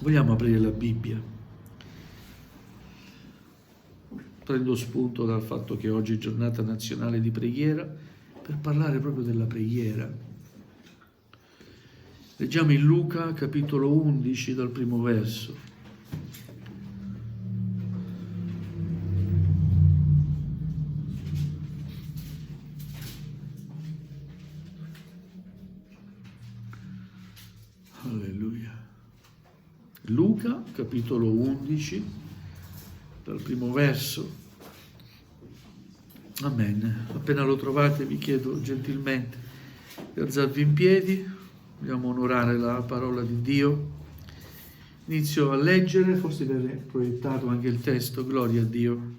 Vogliamo aprire la Bibbia. Prendo spunto dal fatto che oggi è giornata nazionale di preghiera per parlare proprio della preghiera. Leggiamo in Luca capitolo 11 dal primo verso. Alleluia. Luca capitolo 11 dal primo verso. Amen. Appena lo trovate vi chiedo gentilmente di alzarvi in piedi. Vogliamo onorare la parola di Dio. Inizio a leggere, forse viene proiettato anche il testo. Gloria a Dio.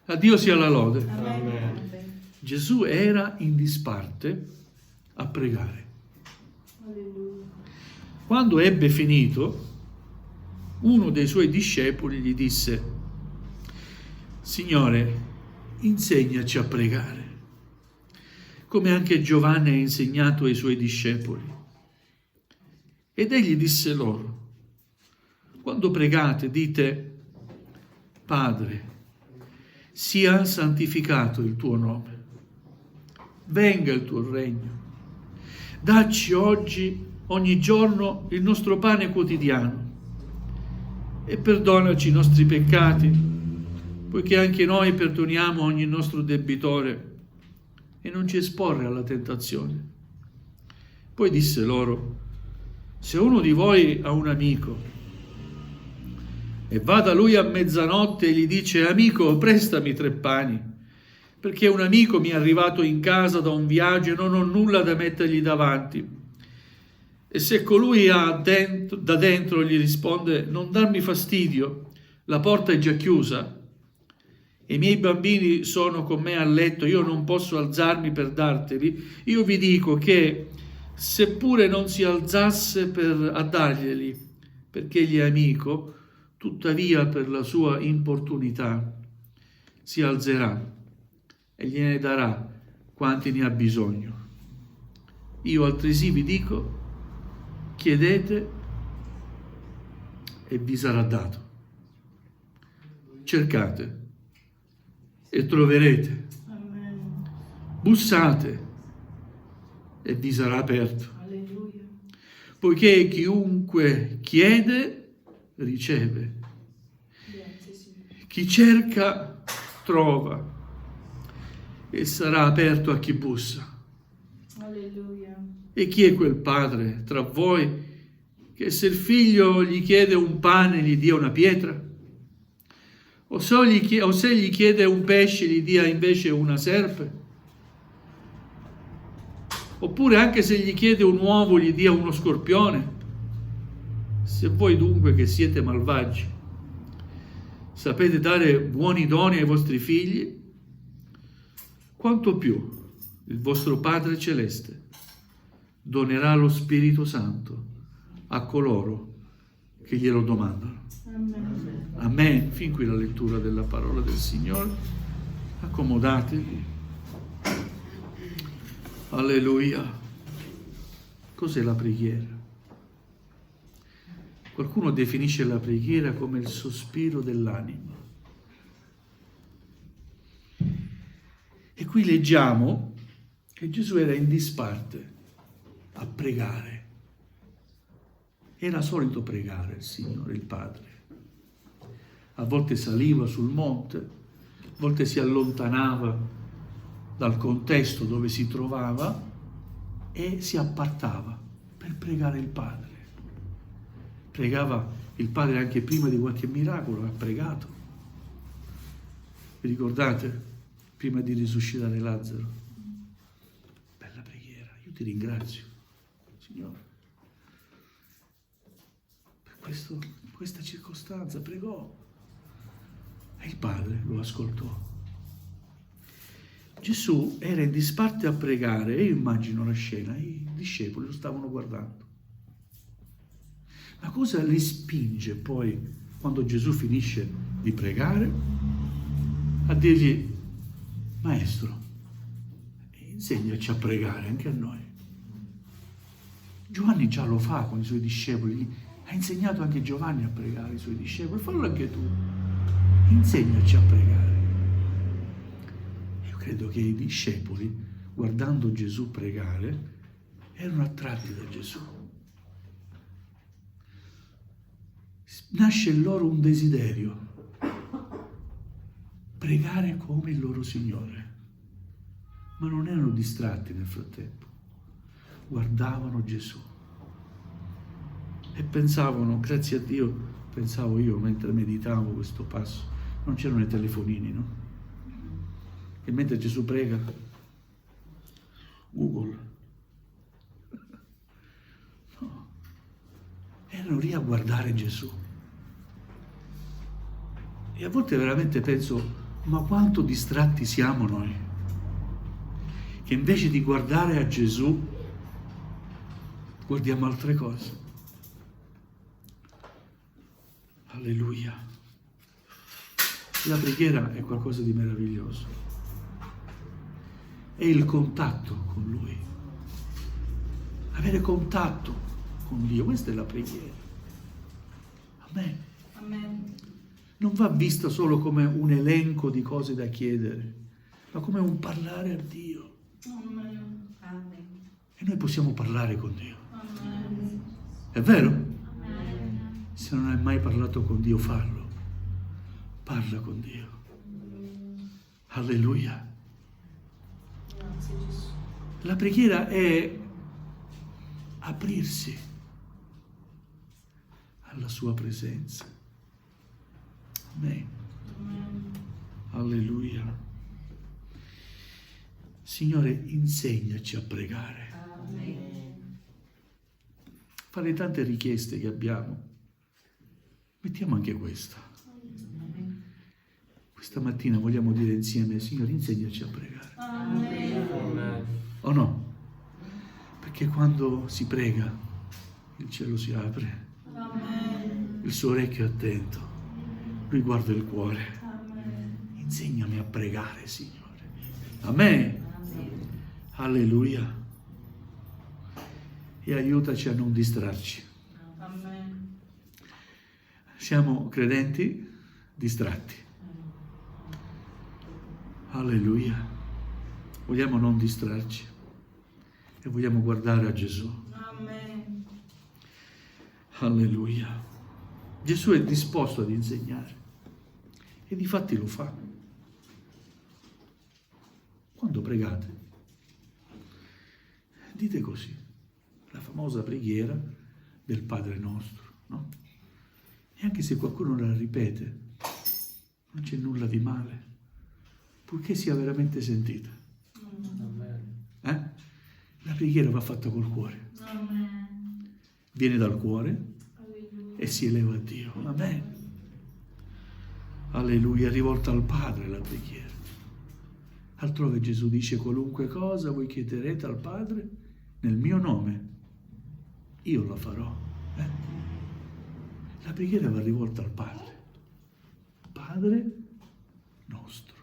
A Dio sia la lode. Amen. Gesù era in disparte a pregare. Alleluia. Quando ebbe finito, uno dei suoi discepoli gli disse: Signore, insegnaci a pregare, come anche Giovanni ha insegnato ai suoi discepoli. Ed egli disse loro: quando pregate dite: Padre, sia santificato il tuo nome, venga il tuo regno, dacci ogni giorno il nostro pane quotidiano e perdonaci i nostri peccati, poiché anche noi perdoniamo ogni nostro debitore, e non ci esporre alla tentazione. Poi disse loro: se uno di voi ha un amico e va da lui a mezzanotte e gli dice: amico, prestami 3 pani, perché un amico mi è arrivato in casa da un viaggio e non ho nulla da mettergli davanti. E se colui da dentro gli risponde: non darmi fastidio, la porta è già chiusa, e i miei bambini sono con me a letto, io non posso alzarmi per darteli, io vi dico che seppure non si alzasse a darglieli, perché egli è amico, tuttavia per la sua importunità si alzerà e gliene darà quanti ne ha bisogno. Io altresì vi dico: chiedete e vi sarà dato, cercate e troverete, Amen. bussate e vi sarà aperto. Alleluia. Poiché chiunque chiede riceve, Grazie, Signore. chi cerca trova, e sarà aperto a chi bussa. Alleluia. E chi è quel padre tra voi che se il figlio gli chiede un pane gli dia una pietra? O se gli chiede un pesce gli dia invece una serpe? Oppure anche se gli chiede un uovo gli dia uno scorpione? Se voi dunque, che siete malvagi, sapete dare buoni doni ai vostri figli, quanto più il vostro Padre Celeste donerà lo Spirito Santo a coloro che glielo domandano. Amen. Amen. Fin qui la lettura della parola del Signore. Accomodatevi. Alleluia. Cos'è la preghiera? Qualcuno definisce la preghiera come il sospiro dell'anima. E qui leggiamo che Gesù era in disparte a pregare. Era solito pregare il Signore, il Padre. A volte saliva sul monte, a volte si allontanava dal contesto dove si trovava e si appartava per pregare il Padre. Pregava il Padre anche prima di qualche miracolo, ha pregato. Vi ricordate? Prima di risuscitare Lazzaro. Bella preghiera, io ti ringrazio, Signore. Per questa circostanza pregò e il Padre lo ascoltò. Gesù era in disparte a pregare e io immagino la scena, i discepoli lo stavano guardando. Ma cosa li spinge poi, quando Gesù finisce di pregare, a dirgli: Maestro, insegnaci a pregare anche a noi. Giovanni già lo fa con i suoi discepoli, Ha insegnato anche Giovanni a pregare i suoi discepoli. Fallo anche tu. Insegnaci a pregare. Io credo che i discepoli, guardando Gesù pregare, erano attratti da Gesù. Nasce in loro un desiderio, pregare come il loro Signore. Ma non erano distratti nel frattempo, guardavano Gesù e pensavano, grazie a Dio, pensavo io mentre meditavo questo passo, non c'erano i telefonini, no? E mentre Gesù prega, Google, no, erano lì a guardare Gesù. E a volte veramente penso, ma quanto distratti siamo noi, che invece di guardare a Gesù guardiamo altre cose. Alleluia. La preghiera è qualcosa di meraviglioso. È il contatto con Lui. Avere contatto con Dio, questa è la preghiera. Amen. Amen. Non va vista solo come un elenco di cose da chiedere, ma come un parlare a Dio. Amen. Amen. E noi possiamo parlare con Dio. Amen. È vero? Amen. Se non hai mai parlato con Dio, fallo. Parla con Dio. Alleluia. Grazie Gesù. La preghiera è aprirsi alla sua presenza. Amen. Amen. Alleluia. Signore, insegnaci a pregare. Amen. Fra le tante richieste che abbiamo, mettiamo anche questa. Questa mattina vogliamo dire insieme, Signore, insegnaci a pregare. Amen. O no? Perché quando si prega, il cielo si apre, Amen. il suo orecchio è attento, lui guarda il cuore. Amen. Insegnami a pregare, Signore. Amen. Alleluia. E aiutaci a non distrarci. Amen. Siamo credenti distratti. Alleluia. Vogliamo non distrarci e vogliamo guardare a Gesù. Amen. Alleluia. Gesù è disposto ad insegnare e difatti lo fa. Quando pregate, dite così, la famosa preghiera del Padre nostro, no? E anche se qualcuno la ripete, non c'è nulla di male, purché sia veramente sentita. La preghiera va fatta col cuore. Amen. Viene dal cuore Alleluia. e si eleva a Dio. Amen. Alleluia, è rivolta al Padre la preghiera. Altrove Gesù dice, qualunque cosa voi chiederete al Padre nel mio nome, io la farò. La preghiera va rivolta al Padre. Padre nostro.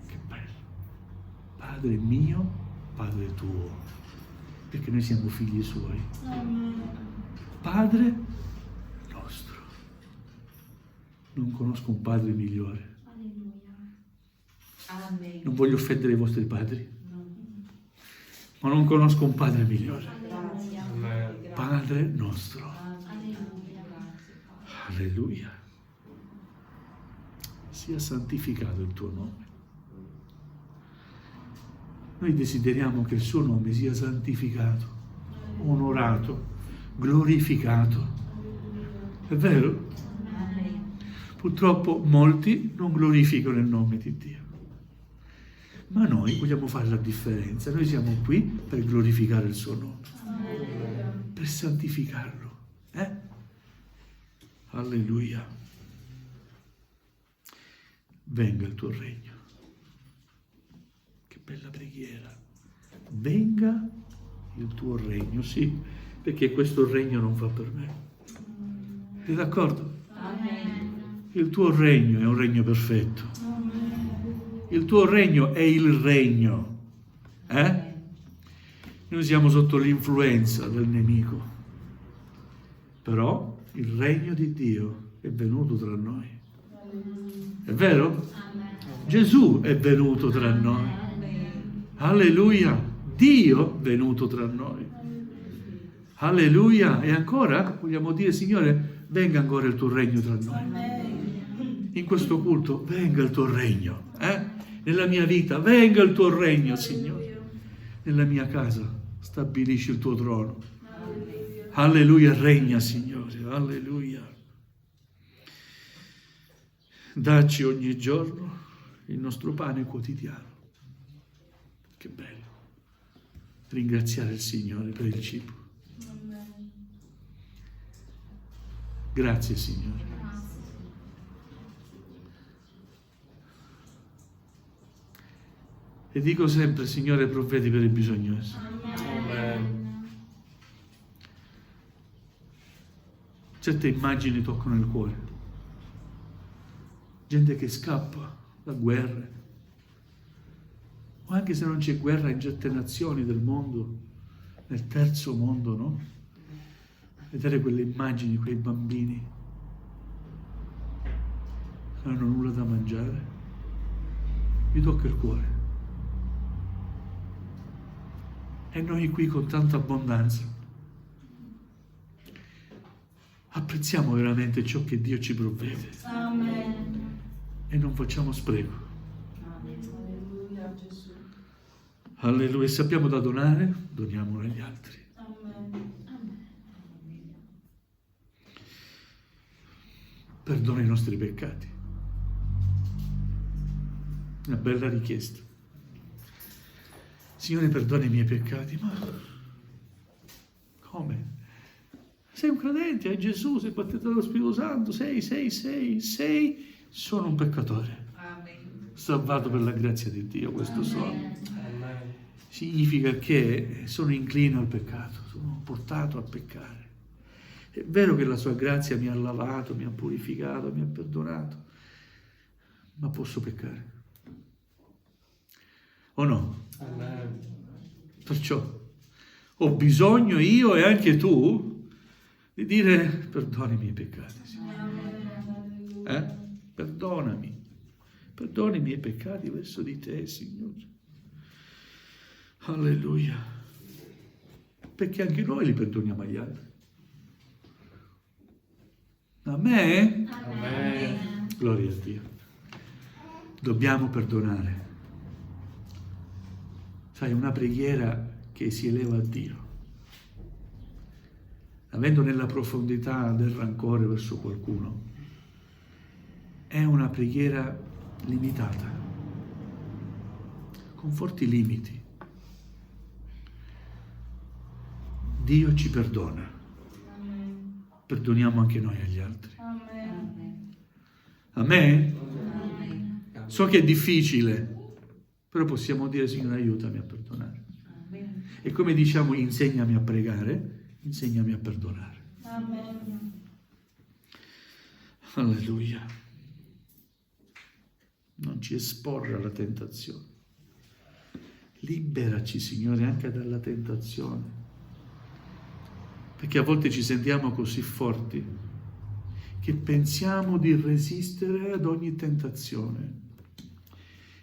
Che bello. Padre mio, Padre tuo. Perché noi siamo figli suoi. Amen. Padre nostro. Non conosco un padre migliore. Amen. Non voglio offendere i vostri padri, ma non conosco un padre migliore. Padre nostro. Alleluia. Sia santificato il tuo nome. Noi desideriamo che il suo nome sia santificato, onorato, glorificato. È vero? Purtroppo molti non glorificano il nome di Dio. Ma noi vogliamo fare la differenza. Noi siamo qui per glorificare il suo nome, per santificarlo. Alleluia. Venga il tuo regno. Che bella preghiera. Venga il tuo regno, sì, perché questo regno non fa per me. Sei d'accordo? Amen. Il tuo regno è un regno perfetto. Il tuo regno è il regno. Noi siamo sotto l'influenza del nemico. Però il regno di Dio è venuto tra noi. È vero? Gesù è venuto tra noi. Alleluia! Dio è venuto tra noi. Alleluia! E ancora vogliamo dire, Signore, venga ancora il tuo regno tra noi. In questo culto venga il tuo regno. Nella mia vita venga il tuo regno, Signore. Nella mia casa stabilisci il tuo trono. Alleluia, regna, Signore. Alleluia. Dacci ogni giorno il nostro pane quotidiano. Che bello. Ringraziare il Signore per il cibo. Grazie, Signore. E dico sempre, Signore, provvedi per i bisognosi. Certe immagini toccano il cuore. Gente che scappa da guerre. O anche se non c'è guerra in certe nazioni del mondo, nel terzo mondo, no? Vedere quelle immagini, quei bambini che non hanno nulla da mangiare, mi tocca il cuore. E noi qui con tanta abbondanza apprezziamo veramente ciò che Dio ci provvede. Amen. E non facciamo spreco. Alleluia, Gesù. Alleluia. Sappiamo da donare, doniamolo agli altri. Amen. Perdona i nostri peccati. Una bella richiesta. Signore, perdona i miei peccati. Ma come? Sei un credente, hai Gesù, sei battezzato dallo Spirito Santo, sei. Sono un peccatore. Amen. Salvato per la grazia di Dio, questo sono. Significa che sono inclino al peccato, sono portato a peccare. È vero che la sua grazia mi ha lavato, mi ha purificato, mi ha perdonato, ma posso peccare. O no? Amen. Perciò ho bisogno io e anche tu di dire perdona i miei peccati, Signore. Perdonami. Perdona i miei peccati verso di te, Signore. Alleluia. Perché anche noi li perdoniamo agli altri. Amen? Amen. Gloria a Dio. Dobbiamo perdonare. Sai, una preghiera che si eleva a Dio, avendo nella profondità del rancore verso qualcuno, è una preghiera limitata, con forti limiti. Dio ci perdona. Amen. Perdoniamo anche noi agli altri. Amen. Amen? Amen. So che è difficile, però possiamo dire, Signore, aiutami a perdonare. Amen. E come diciamo, insegnami a pregare, insegnami a perdonare. Amen. Alleluia. Non ci esporre alla tentazione. Liberaci, Signore, anche dalla tentazione. Perché a volte ci sentiamo così forti che pensiamo di resistere ad ogni tentazione.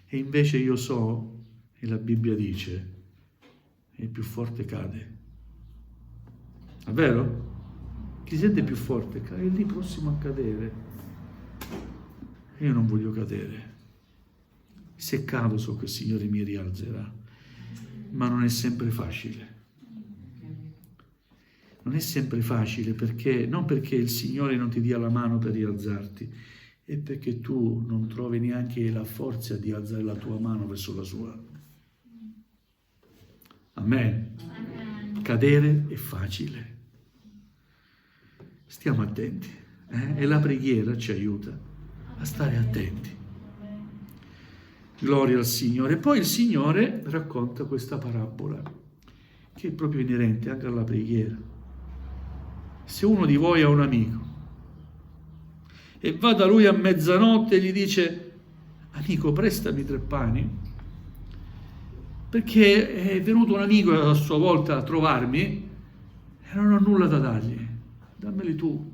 E invece io so, e la Bibbia dice, il più forte cade. È vero? Chi si sente più forte è lì prossimo a cadere. Io non voglio cadere. Se cado so che il Signore mi rialzerà, ma non è sempre facile. Non è sempre facile perché, non perché il Signore non ti dia la mano per rialzarti, è perché tu non trovi neanche la forza di alzare la tua mano verso la sua. Amen. Amen. Cadere è facile. Stiamo attenti. E la preghiera ci aiuta a stare attenti. Gloria al Signore. Poi il Signore racconta questa parabola che è proprio inerente anche alla preghiera. Se uno di voi ha un amico e va da lui a mezzanotte e gli dice: amico, prestami 3 pani, perché è venuto un amico a sua volta a trovarmi e non ho nulla da dargli. dammeli tu.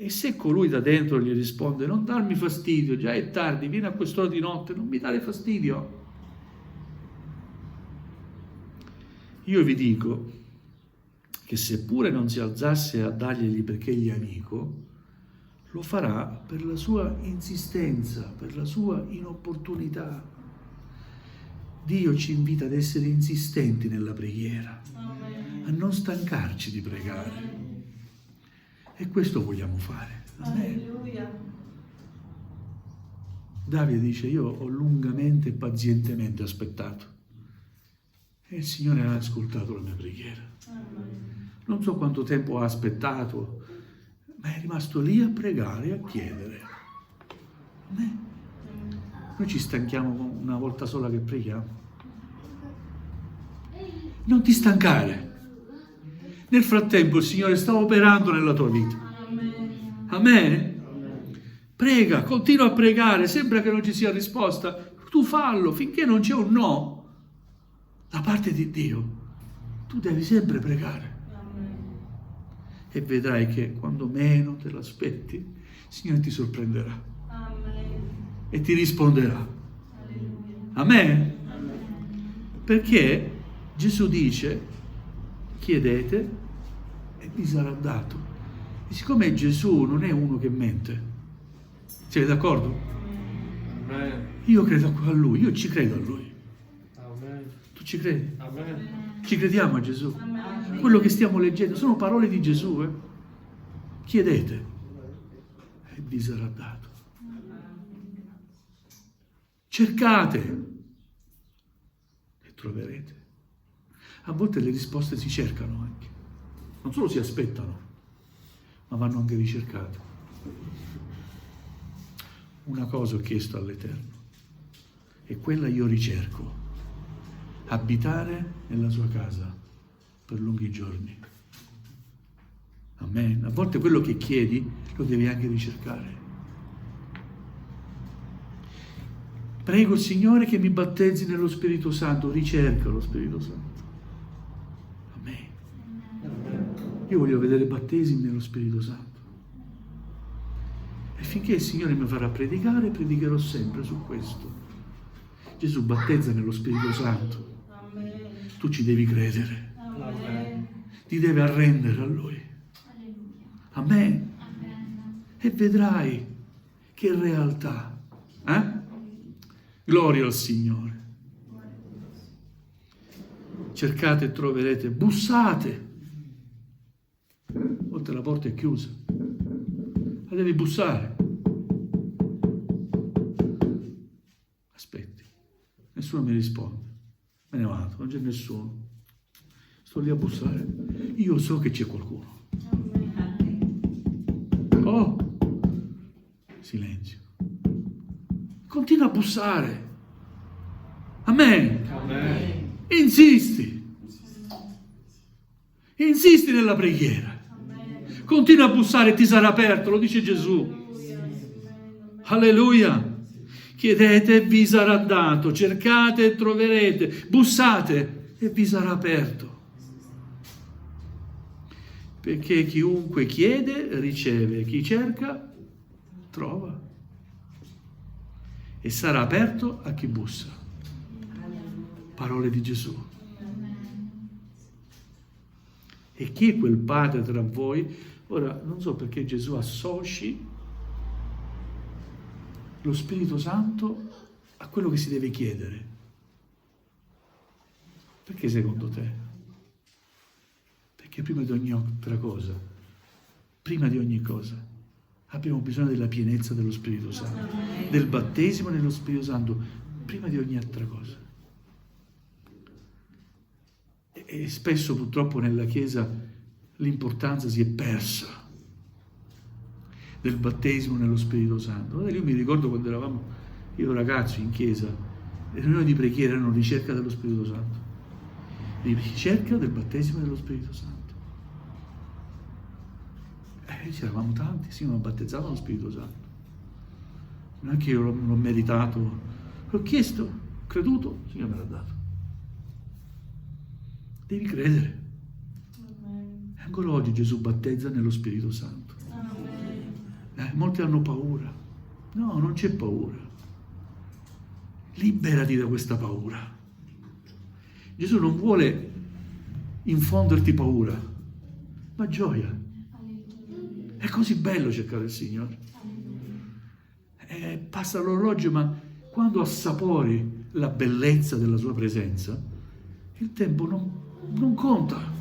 E se colui da dentro gli risponde, non darmi fastidio, già è tardi, vieni a quest'ora di notte, non mi dare fastidio. Io vi dico che seppure non si alzasse a darglieli perché gli è amico, lo farà per la sua insistenza, per la sua inopportunità. Dio ci invita ad essere insistenti nella preghiera, a non stancarci di pregare. E questo vogliamo fare. Alleluia. Davide dice, io ho lungamente e pazientemente aspettato e il Signore ha ascoltato la mia preghiera. Non so quanto tempo ha aspettato, ma è rimasto lì a pregare, a chiedere. Noi ci stanchiamo una volta sola che preghiamo. Non ti stancare. Nel frattempo il Signore sta operando nella tua vita. Amen? Prega, continua a pregare, sembra che non ci sia risposta. Tu fallo, finché non c'è un no da parte di Dio. Tu devi sempre pregare. E vedrai che quando meno te l'aspetti, il Signore ti sorprenderà. E ti risponderà. Amen? Perché Gesù dice, chiedete e vi sarà dato. E siccome Gesù non è uno che mente, siete d'accordo? Amen. Io credo a Lui, io ci credo a Lui. Amen. Tu ci credi? Amen. Ci crediamo a Gesù. Quello che stiamo leggendo sono parole di Gesù. Chiedete e vi sarà dato. Cercate e troverete. A volte le risposte si cercano anche. Non solo si aspettano, ma vanno anche ricercate. Una cosa ho chiesto all'Eterno e quella io ricerco: abitare nella sua casa per lunghi giorni. Amen. A volte quello che chiedi lo devi anche ricercare. Prego il Signore che mi battezzi nello Spirito Santo, ricerca lo Spirito Santo. Amen. Io voglio vedere battesimi nello Spirito Santo. E finché il Signore mi farà predicare, predicherò sempre su questo. Gesù battezza nello Spirito Santo. Tu ci devi credere. Ti devi arrendere a Lui. Amen. E vedrai che realtà. Gloria al Signore. Cercate e troverete. Bussate. Oltre la porta è chiusa. La devi bussare. Aspetti. Nessuno mi risponde. Me ne vado, non c'è nessuno. Sto lì a bussare. Io so che c'è qualcuno. Oh! Silenzio. Continua a bussare. Amen. Amen. Insisti. Insisti nella preghiera. Continua a bussare e ti sarà aperto, lo dice Gesù. Alleluia. Chiedete e vi sarà dato, cercate e troverete, bussate e vi sarà aperto. Perché chiunque chiede riceve, chi cerca trova. E sarà aperto a chi bussa. Parole di Gesù. E chi è quel padre tra voi? Ora, non so perché Gesù associ lo Spirito Santo a quello che si deve chiedere. Perché secondo te? Perché prima di ogni altra cosa, abbiamo bisogno della pienezza dello Spirito Santo, del battesimo nello Spirito Santo, prima di ogni altra cosa. E spesso purtroppo nella Chiesa l'importanza si è persa del battesimo nello Spirito Santo. Io mi ricordo quando eravamo io ragazzo in chiesa, le riunioni di preghiera erano ricerca dello Spirito Santo, ricerca del battesimo dello Spirito Santo. C'eravamo tanti, sì, ma battezzato nello Spirito Santo. Non è che io l'ho meritato, l'ho chiesto, ho creduto, il Signore me l'ha dato. Devi credere. Ancora oggi Gesù battezza nello Spirito Santo. Molti hanno paura. No, non c'è paura. Liberati da questa paura. Gesù non vuole infonderti paura, ma gioia. È così bello cercare il Signore. Passa l'orologio, ma quando assapori la bellezza della sua presenza, il tempo non conta.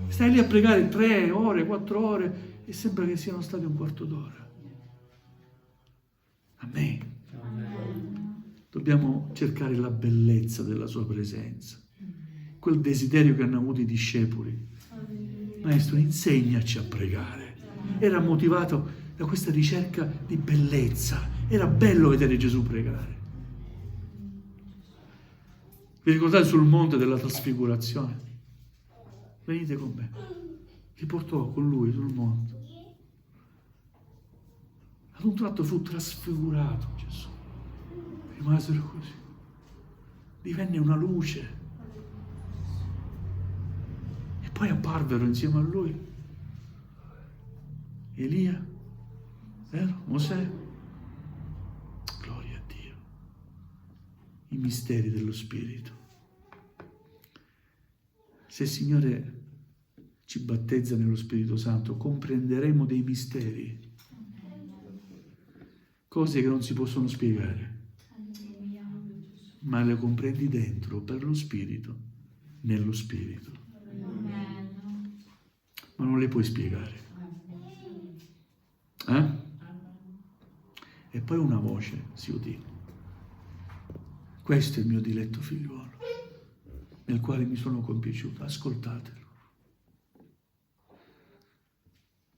Stai lì a pregare 3 ore, 4 ore e sembra che siano state un quarto d'ora. Amen. Dobbiamo cercare la bellezza della sua presenza, quel desiderio che hanno avuto i discepoli. Maestro, insegnaci a pregare. Era motivato da questa ricerca di bellezza. Era bello vedere Gesù pregare. Vi ricordate sul monte della trasfigurazione? Venite con me. Li portò con lui sul monte. Ad un tratto fu trasfigurato Gesù. Rimasero così. Divenne una luce. E poi apparvero insieme a lui Elia, vero? Mosè. Gloria a Dio. I misteri dello Spirito. Se il Signore ci battezza nello Spirito Santo, comprenderemo dei misteri, cose che non si possono spiegare, ma le comprendi dentro, per lo Spirito, nello Spirito. Ma non le puoi spiegare. E poi una voce si udì. Questo è il mio diletto figliuolo, nel quale mi sono compiaciuto. Ascoltatelo.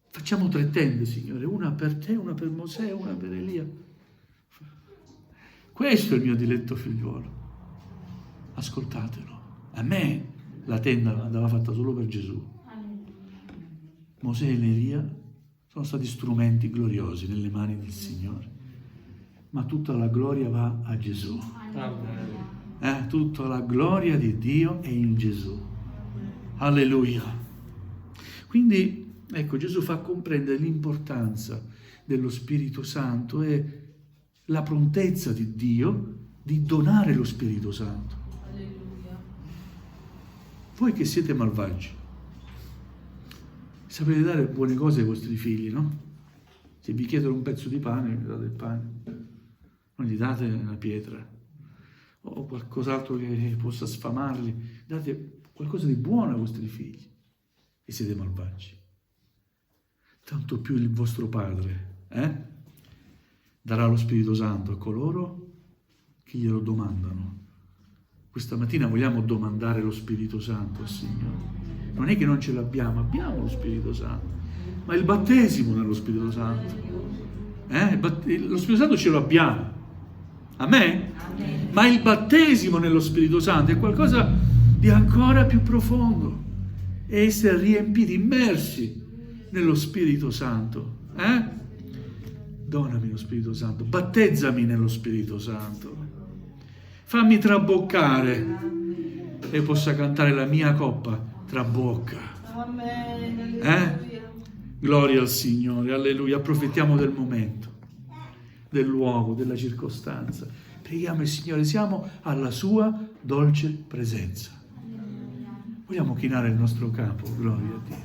Facciamo 3 tende, Signore, una per te, una per Mosè, una per Elia. Questo è il mio diletto figliuolo. Ascoltatelo. A me la tenda andava fatta solo per Gesù. Mosè e Elia sono stati strumenti gloriosi nelle mani del Signore. Ma tutta la gloria va a Gesù. Tutta la gloria di Dio è in Gesù. Alleluia. Quindi, ecco, Gesù fa comprendere l'importanza dello Spirito Santo e la prontezza di Dio di donare lo Spirito Santo. Voi che siete malvagi, sapete dare buone cose ai vostri figli, no? Se vi chiedono un pezzo di pane, gli date il pane, non gli date una pietra o qualcos'altro che possa sfamarli, date qualcosa di buono ai vostri figli e siete malvagi. Tanto più il vostro Padre darà lo Spirito Santo a coloro che glielo domandano. Questa mattina vogliamo domandare lo Spirito Santo al Signore. Non è che non ce l'abbiamo, abbiamo lo Spirito Santo, ma il battesimo nello Spirito Santo. Lo Spirito Santo ce lo abbiamo. Amen? Amen. Ma il battesimo nello Spirito Santo è qualcosa di ancora più profondo. È essere riempiti, immersi nello Spirito Santo. Donami lo Spirito Santo, battezzami nello Spirito Santo, fammi traboccare e possa cantare la mia coppa trabocca. Gloria al Signore, alleluia. Approfittiamo del momento, del luogo, della circostanza. Preghiamo il Signore, siamo alla sua dolce presenza. Vogliamo chinare il nostro capo, gloria a Dio.